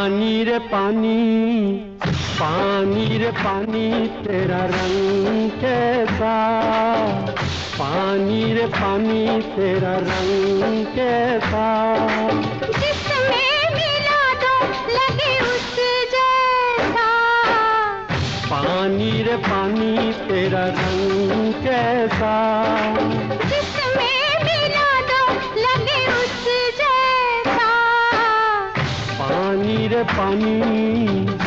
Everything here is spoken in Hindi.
पानी रे पानी, पानी रे पानी तेरा रंग कैसा, पानी रे पानी तेरा रंग कैसा, जिसमें मिला दो लगे उस जैसा, पानी रे पानी तेरा रंग कैसा, जिसमें मिला दो लगे उस जैसा, पानी रे पानी।